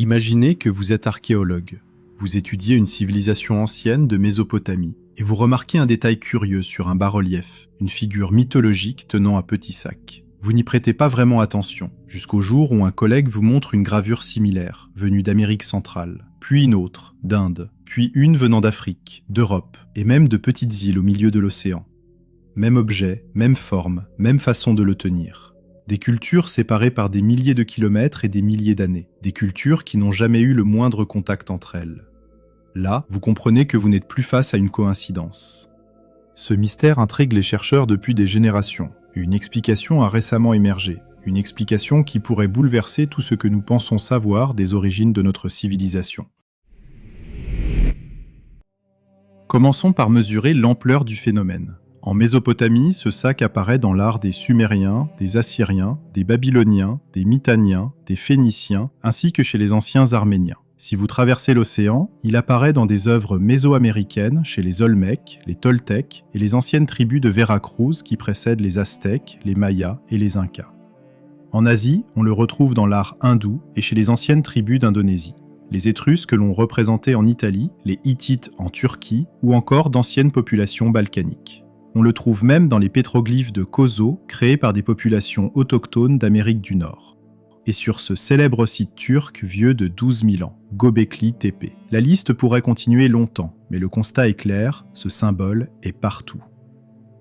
Imaginez que vous êtes archéologue. Vous étudiez une civilisation ancienne de Mésopotamie et vous remarquez un détail curieux sur un bas-relief, une figure mythologique tenant un petit sac. Vous n'y prêtez pas vraiment attention, jusqu'au jour où un collègue vous montre une gravure similaire, venue d'Amérique centrale, puis une autre, d'Inde, puis une venant d'Afrique, d'Europe, et même de petites îles au milieu de l'océan. Même objet, même forme, même façon de le tenir. Des cultures séparées par des milliers de kilomètres et des milliers d'années. Des cultures qui n'ont jamais eu le moindre contact entre elles. Là, vous comprenez que vous n'êtes plus face à une coïncidence. Ce mystère intrigue les chercheurs depuis des générations. Une explication a récemment émergé. Une explication qui pourrait bouleverser tout ce que nous pensons savoir des origines de notre civilisation. Commençons par mesurer l'ampleur du phénomène. En Mésopotamie, ce sac apparaît dans l'art des Sumériens, des Assyriens, des Babyloniens, des Mitanniens, des Phéniciens, ainsi que chez les anciens Arméniens. Si vous traversez l'océan, il apparaît dans des œuvres méso-américaines chez les Olmèques, les Toltèques et les anciennes tribus de Veracruz qui précèdent les Aztèques, les Mayas et les Incas. En Asie, on le retrouve dans l'art hindou et chez les anciennes tribus d'Indonésie. Les Étrusques l'ont représenté en Italie, les Hittites en Turquie ou encore d'anciennes populations balkaniques. On le trouve même dans les pétroglyphes de Kosseau créés par des populations autochtones d'Amérique du Nord. Et sur ce célèbre site turc vieux de 12 000 ans, Göbekli Tepe. La liste pourrait continuer longtemps, mais le constat est clair, ce symbole est partout.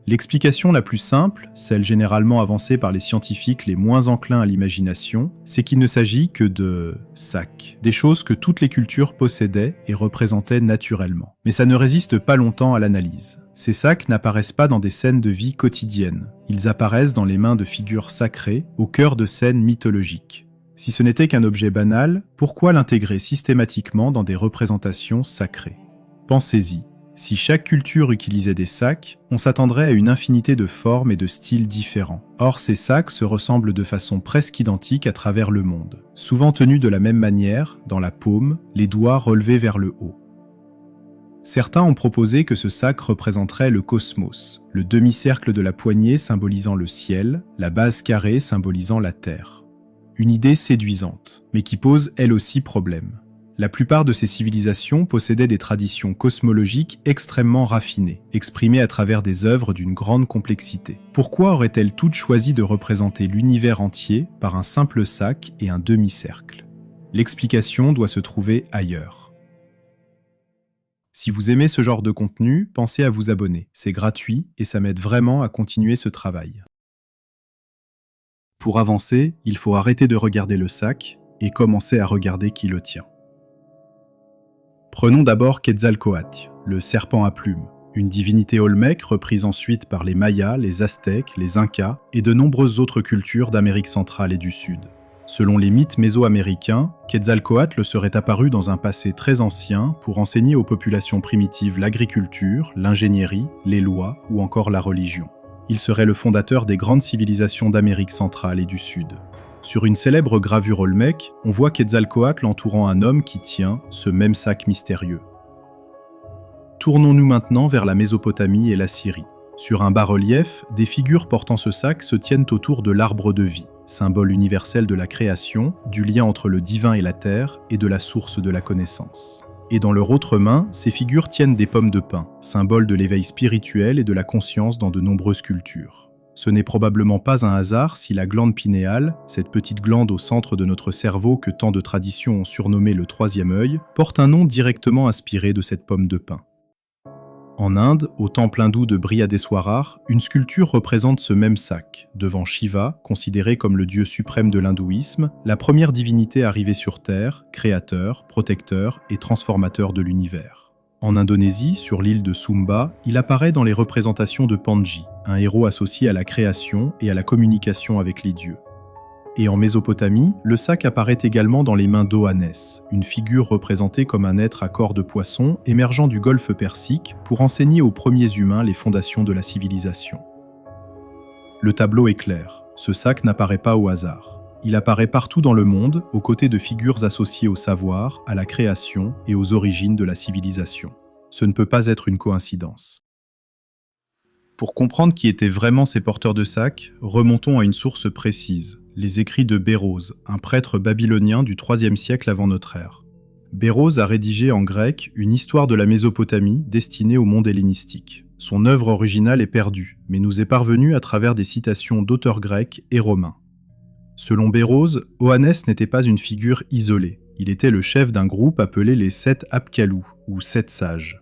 L'explication la plus simple, celle généralement avancée par les scientifiques les moins enclins à l'imagination, c'est qu'il ne s'agit que de sacs, des choses que toutes les cultures possédaient et représentaient naturellement. Mais ça ne résiste pas longtemps à l'analyse. Ces sacs n'apparaissent pas dans des scènes de vie quotidiennes, ils apparaissent dans les mains de figures sacrées, au cœur de scènes mythologiques. Si ce n'était qu'un objet banal, pourquoi l'intégrer systématiquement dans des représentations sacrées ? Pensez-y. Si chaque culture utilisait des sacs, on s'attendrait à une infinité de formes et de styles différents. Or, ces sacs se ressemblent de façon presque identique à travers le monde, souvent tenus de la même manière, dans la paume, les doigts relevés vers le haut. Certains ont proposé que ce sac représenterait le cosmos, le demi-cercle de la poignée symbolisant le ciel, la base carrée symbolisant la terre. Une idée séduisante, mais qui pose elle aussi problème. La plupart de ces civilisations possédaient des traditions cosmologiques extrêmement raffinées, exprimées à travers des œuvres d'une grande complexité. Pourquoi auraient-elles toutes choisi de représenter l'univers entier par un simple sac et un demi-cercle ? L'explication doit se trouver ailleurs. Si vous aimez ce genre de contenu, pensez à vous abonner. C'est gratuit et ça m'aide vraiment à continuer ce travail. Pour avancer, il faut arrêter de regarder le sac et commencer à regarder qui le tient. Prenons d'abord Quetzalcoatl, le serpent à plumes, une divinité olmèque reprise ensuite par les Mayas, les Aztèques, les Incas et de nombreuses autres cultures d'Amérique centrale et du Sud. Selon les mythes méso-américains, Quetzalcoatl serait apparu dans un passé très ancien pour enseigner aux populations primitives l'agriculture, l'ingénierie, les lois ou encore la religion. Il serait le fondateur des grandes civilisations d'Amérique centrale et du Sud. Sur une célèbre gravure olmèque, on voit Quetzalcoatl entourant un homme qui tient ce même sac mystérieux. Tournons-nous maintenant vers la Mésopotamie et la Syrie. Sur un bas-relief, des figures portant ce sac se tiennent autour de l'arbre de vie, symbole universel de la création, du lien entre le divin et la terre et de la source de la connaissance. Et dans leur autre main, ces figures tiennent des pommes de pin, symbole de l'éveil spirituel et de la conscience dans de nombreuses cultures. Ce n'est probablement pas un hasard si la glande pinéale, cette petite glande au centre de notre cerveau que tant de traditions ont surnommée le troisième œil, porte un nom directement inspiré de cette pomme de pin. En Inde, au temple hindou de Brihadeswarar, une sculpture représente ce même sac, devant Shiva, considéré comme le dieu suprême de l'hindouisme, la première divinité arrivée sur Terre, créateur, protecteur et transformateur de l'univers. En Indonésie, sur l'île de Sumba, il apparaît dans les représentations de Panji, un héros associé à la création et à la communication avec les dieux. Et en Mésopotamie, le sac apparaît également dans les mains d'Oannès, une figure représentée comme un être à corps de poisson émergeant du golfe Persique pour enseigner aux premiers humains les fondations de la civilisation. Le tableau est clair, ce sac n'apparaît pas au hasard. Il apparaît partout dans le monde, aux côtés de figures associées au savoir, à la création et aux origines de la civilisation. Ce ne peut pas être une coïncidence. Pour comprendre qui étaient vraiment ces porteurs de sacs, remontons à une source précise, Les écrits de Béroz, un prêtre babylonien du IIIe siècle avant notre ère. Béroz a rédigé en grec une histoire de la Mésopotamie destinée au monde hellénistique. Son œuvre originale est perdue, mais nous est parvenue à travers des citations d'auteurs grecs et romains. Selon Béroz, Oannès n'était pas une figure isolée. Il était le chef d'un groupe appelé les 7 Apkalous, ou 7 sages.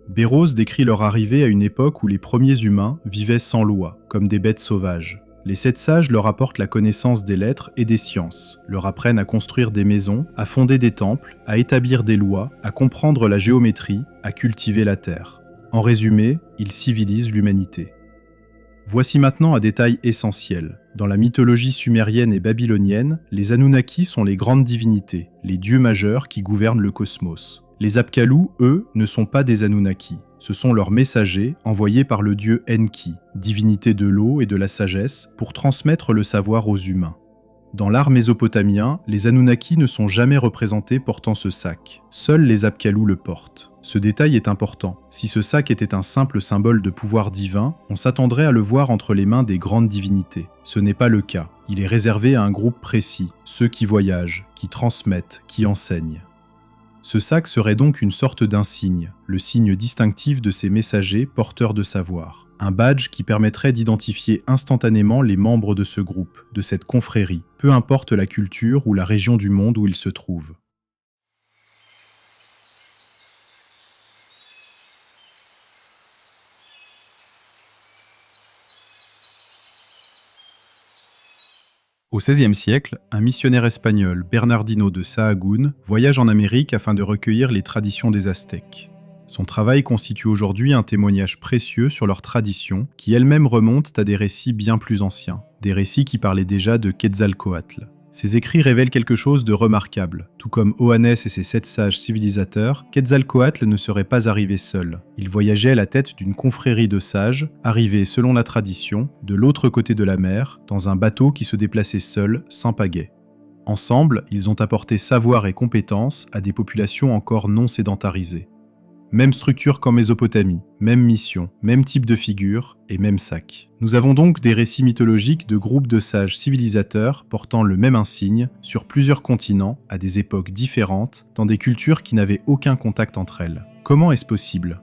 Béroz décrit leur arrivée à une époque où les premiers humains vivaient sans loi, comme des bêtes sauvages. Les 7 sages leur apportent la connaissance des lettres et des sciences, leur apprennent à construire des maisons, à fonder des temples, à établir des lois, à comprendre la géométrie, à cultiver la terre. En résumé, ils civilisent l'humanité. Voici maintenant un détail essentiel. Dans la mythologie sumérienne et babylonienne, les Anunnaki sont les grandes divinités, les dieux majeurs qui gouvernent le cosmos. Les Apkalous, eux, ne sont pas des Anunnaki. Ce sont leurs messagers envoyés par le dieu Enki, divinité de l'eau et de la sagesse, pour transmettre le savoir aux humains. Dans l'art mésopotamien, les Anunnaki ne sont jamais représentés portant ce sac. Seuls les Apkalous le portent. Ce détail est important. Si ce sac était un simple symbole de pouvoir divin, on s'attendrait à le voir entre les mains des grandes divinités. Ce n'est pas le cas. Il est réservé à un groupe précis, ceux qui voyagent, qui transmettent, qui enseignent. Ce sac serait donc une sorte d'insigne, le signe distinctif de ces messagers porteurs de savoir. Un badge qui permettrait d'identifier instantanément les membres de ce groupe, de cette confrérie, peu importe la culture ou la région du monde où ils se trouvent. Au XVIe siècle, un missionnaire espagnol, Bernardino de Sahagún, voyage en Amérique afin de recueillir les traditions des Aztèques. Son travail constitue aujourd'hui un témoignage précieux sur leurs traditions, qui elles-mêmes remontent à des récits bien plus anciens, des récits qui parlaient déjà de Quetzalcoatl. Ces écrits révèlent quelque chose de remarquable. Tout comme Oannès et ses 7 sages civilisateurs, Quetzalcoatl ne serait pas arrivé seul. Il voyageait à la tête d'une confrérie de sages, arrivés, selon la tradition, de l'autre côté de la mer, dans un bateau qui se déplaçait seul, sans pagaie. Ensemble, ils ont apporté savoir et compétences à des populations encore non sédentarisées. Même structure qu'en Mésopotamie, même mission, même type de figure et même sac. Nous avons donc des récits mythologiques de groupes de sages civilisateurs portant le même insigne sur plusieurs continents, à des époques différentes, dans des cultures qui n'avaient aucun contact entre elles. Comment est-ce possible ?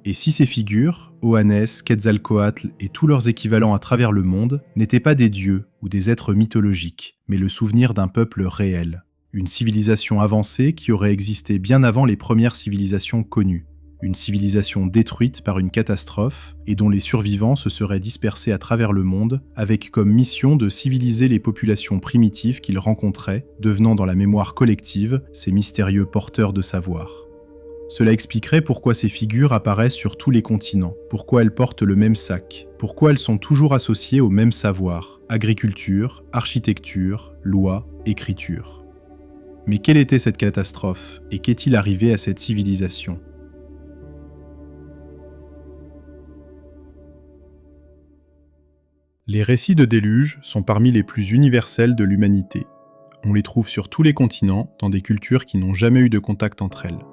Et si ces figures, Oannès, Quetzalcoatl et tous leurs équivalents à travers le monde, n'étaient pas des dieux ou des êtres mythologiques, mais le souvenir d'un peuple réel ? Une civilisation avancée qui aurait existé bien avant les premières civilisations connues. Une civilisation détruite par une catastrophe et dont les survivants se seraient dispersés à travers le monde avec comme mission de civiliser les populations primitives qu'ils rencontraient, devenant dans la mémoire collective ces mystérieux porteurs de savoir. Cela expliquerait pourquoi ces figures apparaissent sur tous les continents, pourquoi elles portent le même sac, pourquoi elles sont toujours associées au même savoir, agriculture, architecture, loi, écriture. Mais quelle était cette catastrophe et qu'est-il arrivé à cette civilisation ? Les récits de déluge sont parmi les plus universels de l'humanité. On les trouve sur tous les continents, dans des cultures qui n'ont jamais eu de contact entre elles.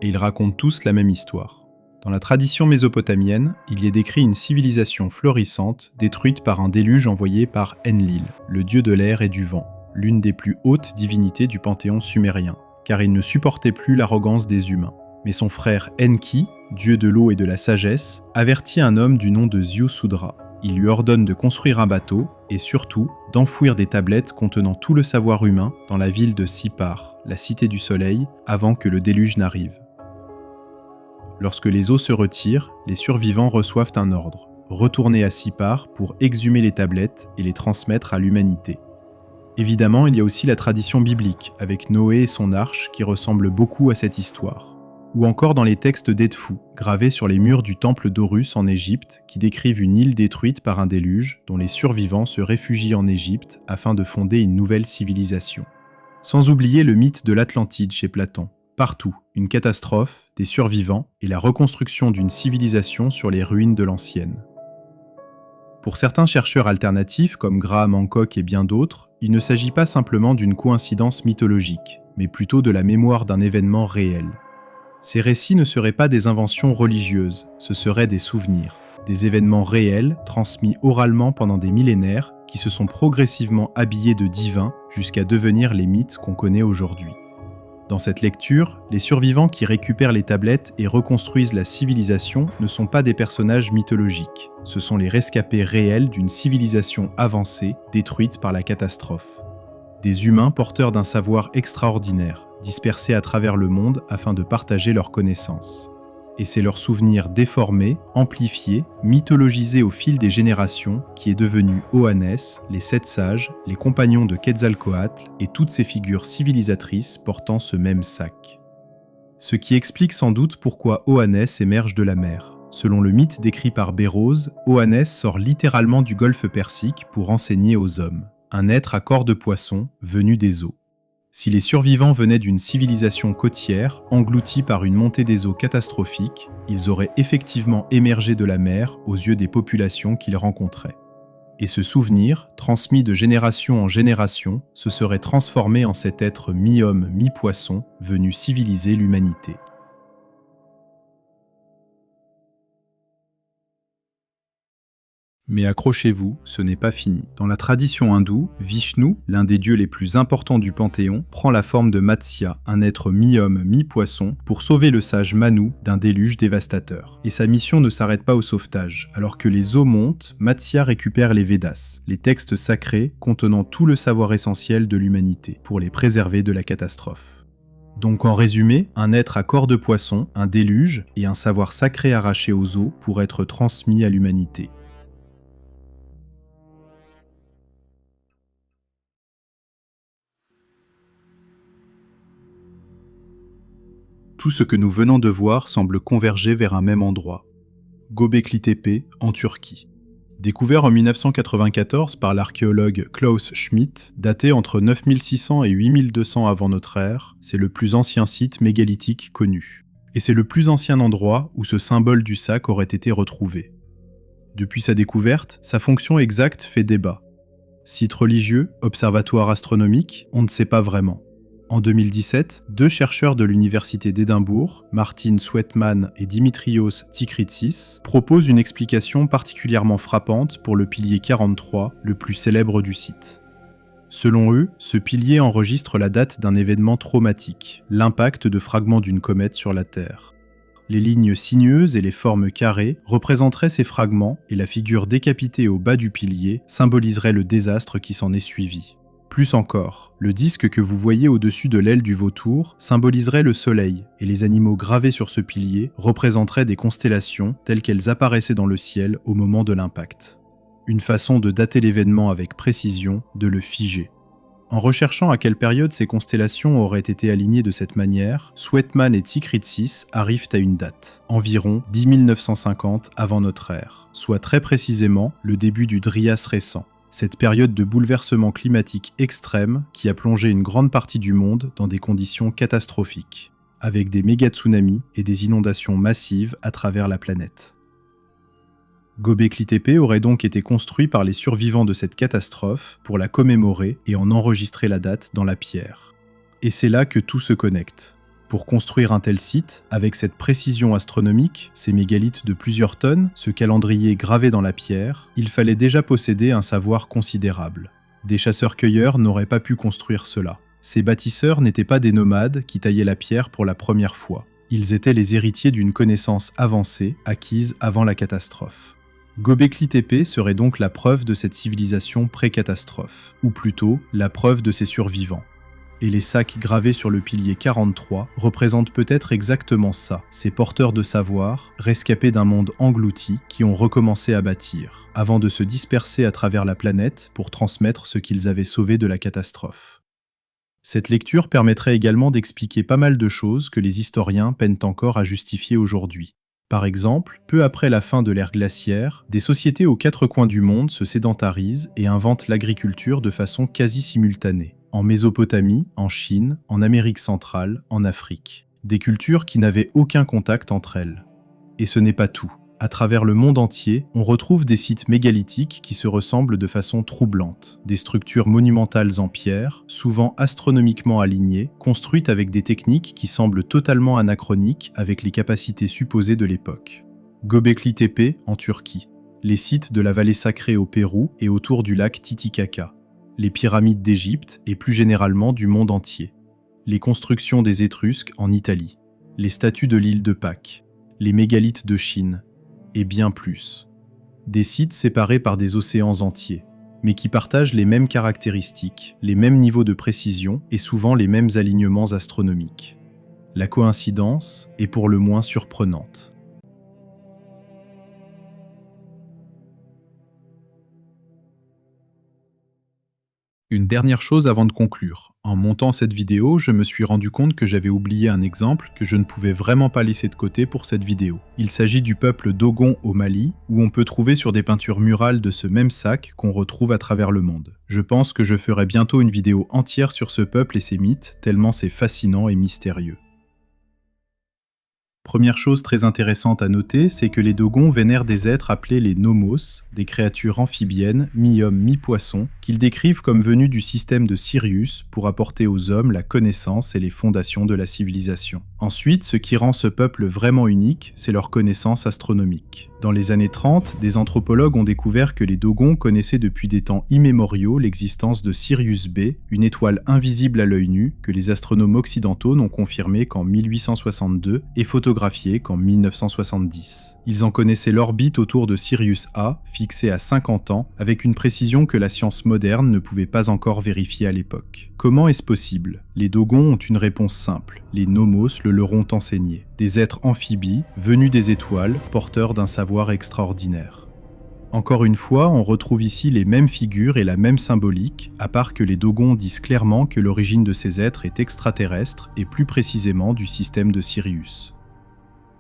Et ils racontent tous la même histoire. Dans la tradition mésopotamienne, il y est décrit une civilisation florissante détruite par un déluge envoyé par Enlil, le dieu de l'air et du vent, l'une des plus hautes divinités du panthéon sumérien, car il ne supportait plus l'arrogance des humains. Mais son frère Enki, dieu de l'eau et de la sagesse, avertit un homme du nom de Ziusudra. Il lui ordonne de construire un bateau et surtout d'enfouir des tablettes contenant tout le savoir humain dans la ville de Sipar, la cité du soleil, avant que le déluge n'arrive. Lorsque les eaux se retirent, les survivants reçoivent un ordre, retourner à Sipar pour exhumer les tablettes et les transmettre à l'humanité. Évidemment, il y a aussi la tradition biblique, avec Noé et son arche qui ressemble beaucoup à cette histoire. Ou encore dans les textes d'Edfou, gravés sur les murs du temple d'Horus en Égypte, qui décrivent une île détruite par un déluge, dont les survivants se réfugient en Égypte afin de fonder une nouvelle civilisation. Sans oublier le mythe de l'Atlantide chez Platon. Partout, une catastrophe, des survivants et la reconstruction d'une civilisation sur les ruines de l'ancienne. Pour certains chercheurs alternatifs, comme Graham Hancock et bien d'autres, il ne s'agit pas simplement d'une coïncidence mythologique, mais plutôt de la mémoire d'un événement réel. Ces récits ne seraient pas des inventions religieuses, ce seraient des souvenirs. des événements réels transmis oralement pendant des millénaires qui se sont progressivement habillés de divin jusqu'à devenir les mythes qu'on connaît aujourd'hui. Dans cette lecture, les survivants qui récupèrent les tablettes et reconstruisent la civilisation ne sont pas des personnages mythologiques, ce sont les rescapés réels d'une civilisation avancée détruite par la catastrophe. Des humains porteurs d'un savoir extraordinaire, dispersés à travers le monde afin de partager leurs connaissances. Et c'est leur souvenir déformé, amplifié, mythologisé au fil des générations qui est devenu Oannes, les Sept Sages, les compagnons de Quetzalcoatl et toutes ces figures civilisatrices portant ce même sac. Ce qui explique sans doute pourquoi Oannes émerge de la mer. Selon le mythe décrit par Bérôze, Oannes sort littéralement du golfe Persique pour enseigner aux hommes, un être à corps de poisson venu des eaux. Si les survivants venaient d'une civilisation côtière, engloutie par une montée des eaux catastrophique, ils auraient effectivement émergé de la mer aux yeux des populations qu'ils rencontraient. Et ce souvenir, transmis de génération en génération, se serait transformé en cet être mi-homme, mi-poisson, venu civiliser l'humanité. Mais accrochez-vous, ce n'est pas fini. Dans la tradition hindoue, Vishnu, l'un des dieux les plus importants du panthéon, prend la forme de Matsya, un être mi-homme, mi-poisson, pour sauver le sage Manu d'un déluge dévastateur. Et sa mission ne s'arrête pas au sauvetage. Alors que les eaux montent, Matsya récupère les Védas, les textes sacrés contenant tout le savoir essentiel de l'humanité, pour les préserver de la catastrophe. Donc en résumé, un être à corps de poisson, un déluge, et un savoir sacré arraché aux eaux pour être transmis à l'humanité. Tout ce que nous venons de voir semble converger vers un même endroit. Göbekli Tepe, en Turquie. Découvert en 1994 par l'archéologue Klaus Schmidt, daté entre 9600 et 8200 avant notre ère, c'est le plus ancien site mégalithique connu. Et c'est le plus ancien endroit où ce symbole du sac aurait été retrouvé. Depuis sa découverte, sa fonction exacte fait débat. Site religieux, observatoire astronomique, on ne sait pas vraiment. En 2017, deux chercheurs de l'université d'Édimbourg, Martin Sweatman et Dimitrios Tsikritsis, proposent une explication particulièrement frappante pour le pilier 43, le plus célèbre du site. Selon eux, ce pilier enregistre la date d'un événement traumatique, l'impact de fragments d'une comète sur la Terre. Les lignes sinueuses et les formes carrées représenteraient ces fragments et la figure décapitée au bas du pilier symboliserait le désastre qui s'en est suivi. Plus encore, le disque que vous voyez au-dessus de l'aile du vautour symboliserait le soleil, et les animaux gravés sur ce pilier représenteraient des constellations telles qu'elles apparaissaient dans le ciel au moment de l'impact. Une façon de dater l'événement avec précision, de le figer. En recherchant à quelle période ces constellations auraient été alignées de cette manière, Sweatman et Tsikritsis arrivent à une date, environ 10 950 avant notre ère, soit très précisément le début du Dryas récent. Cette période de bouleversement climatique extrême qui a plongé une grande partie du monde dans des conditions catastrophiques, avec des méga-tsunamis et des inondations massives à travers la planète. Göbekli Tepe aurait donc été construit par les survivants de cette catastrophe pour la commémorer et en enregistrer la date dans la pierre. Et c'est là que tout se connecte. Pour construire un tel site, avec cette précision astronomique, ces mégalithes de plusieurs tonnes, ce calendrier gravé dans la pierre, il fallait déjà posséder un savoir considérable. Des chasseurs-cueilleurs n'auraient pas pu construire cela. Ces bâtisseurs n'étaient pas des nomades qui taillaient la pierre pour la première fois. Ils étaient les héritiers d'une connaissance avancée, acquise avant la catastrophe. Göbekli Tepe serait donc la preuve de cette civilisation pré-catastrophe, ou plutôt la preuve de ses survivants. Et les sacs gravés sur le pilier 43 représentent peut-être exactement ça, ces porteurs de savoir, rescapés d'un monde englouti, qui ont recommencé à bâtir, avant de se disperser à travers la planète pour transmettre ce qu'ils avaient sauvé de la catastrophe. Cette lecture permettrait également d'expliquer pas mal de choses que les historiens peinent encore à justifier aujourd'hui. Par exemple, peu après la fin de l'ère glaciaire, des sociétés aux quatre coins du monde se sédentarisent et inventent l'agriculture de façon quasi simultanée. En Mésopotamie, en Chine, en Amérique centrale, en Afrique. Des cultures qui n'avaient aucun contact entre elles. Et ce n'est pas tout. À travers le monde entier, on retrouve des sites mégalithiques qui se ressemblent de façon troublante. Des structures monumentales en pierre, souvent astronomiquement alignées, construites avec des techniques qui semblent totalement anachroniques avec les capacités supposées de l'époque. Göbekli Tepe en Turquie, les sites de la vallée sacrée au Pérou et autour du lac Titicaca, les pyramides d'Égypte et plus généralement du monde entier, les constructions des Étrusques en Italie, les statues de l'île de Pâques, les mégalithes de Chine, et bien plus. Des sites séparés par des océans entiers, mais qui partagent les mêmes caractéristiques, les mêmes niveaux de précision et souvent les mêmes alignements astronomiques. La coïncidence est pour le moins surprenante. Une dernière chose avant de conclure. En montant cette vidéo, je me suis rendu compte que j'avais oublié un exemple que je ne pouvais vraiment pas laisser de côté pour cette vidéo. Il s'agit du peuple Dogon au Mali, où on peut trouver sur des peintures murales de ce même sac qu'on retrouve à travers le monde. Je pense que je ferai bientôt une vidéo entière sur ce peuple et ses mythes, tellement c'est fascinant et mystérieux. Première chose très intéressante à noter, c'est que les Dogons vénèrent des êtres appelés les Nomos, des créatures amphibiennes, mi-homme, mi-poisson, qu'ils décrivent comme venus du système de Sirius pour apporter aux hommes la connaissance et les fondations de la civilisation. Ensuite, ce qui rend ce peuple vraiment unique, c'est leur connaissance astronomique. Dans les années 30, des anthropologues ont découvert que les Dogons connaissaient depuis des temps immémoriaux l'existence de Sirius B, une étoile invisible à l'œil nu que les astronomes occidentaux n'ont confirmé qu'en 1862 et photographié qu'en 1970. Ils en connaissaient l'orbite autour de Sirius A, fixée à 50 ans, avec une précision que la science moderne ne pouvait pas encore vérifier à l'époque. Comment est-ce possible ? Les Dogons ont une réponse simple. Les Nomos le leur ont enseigné. Des êtres amphibies, venus des étoiles, porteurs d'un savoir extraordinaire. Encore une fois, on retrouve ici les mêmes figures et la même symbolique, à part que les Dogons disent clairement que l'origine de ces êtres est extraterrestre et plus précisément du système de Sirius.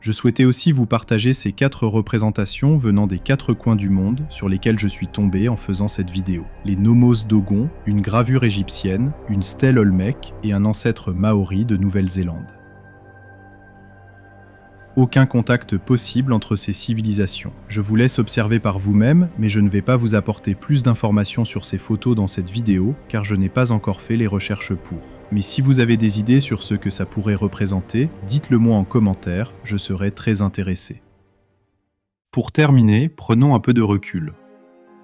Je souhaitais aussi vous partager ces 4 représentations venant des 4 coins du monde sur lesquelles je suis tombé en faisant cette vidéo. Les Nomos Dogon, une gravure égyptienne, une stèle Olmec et un ancêtre maori de Nouvelle-Zélande. Aucun contact possible entre ces civilisations. Je vous laisse observer par vous-même, mais je ne vais pas vous apporter plus d'informations sur ces photos dans cette vidéo, car je n'ai pas encore fait les recherches pour. Mais si vous avez des idées sur ce que ça pourrait représenter, dites-le moi en commentaire, je serai très intéressé. Pour terminer, prenons un peu de recul.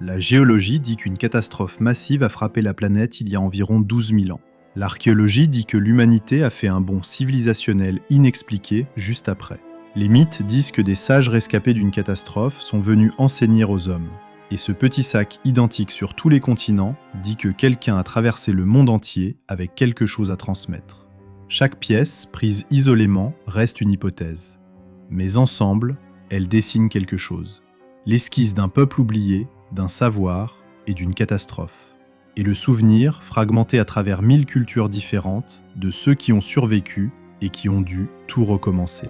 La géologie dit qu'une catastrophe massive a frappé la planète il y a environ 12 000 ans. L'archéologie dit que l'humanité a fait un bond civilisationnel inexpliqué juste après. Les mythes disent que des sages rescapés d'une catastrophe sont venus enseigner aux hommes. Et ce petit sac identique sur tous les continents dit que quelqu'un a traversé le monde entier avec quelque chose à transmettre. Chaque pièce, prise isolément, reste une hypothèse. Mais ensemble, elles dessinent quelque chose. L'esquisse d'un peuple oublié, d'un savoir et d'une catastrophe. Et le souvenir, fragmenté à travers 1000 cultures différentes, de ceux qui ont survécu et qui ont dû tout recommencer.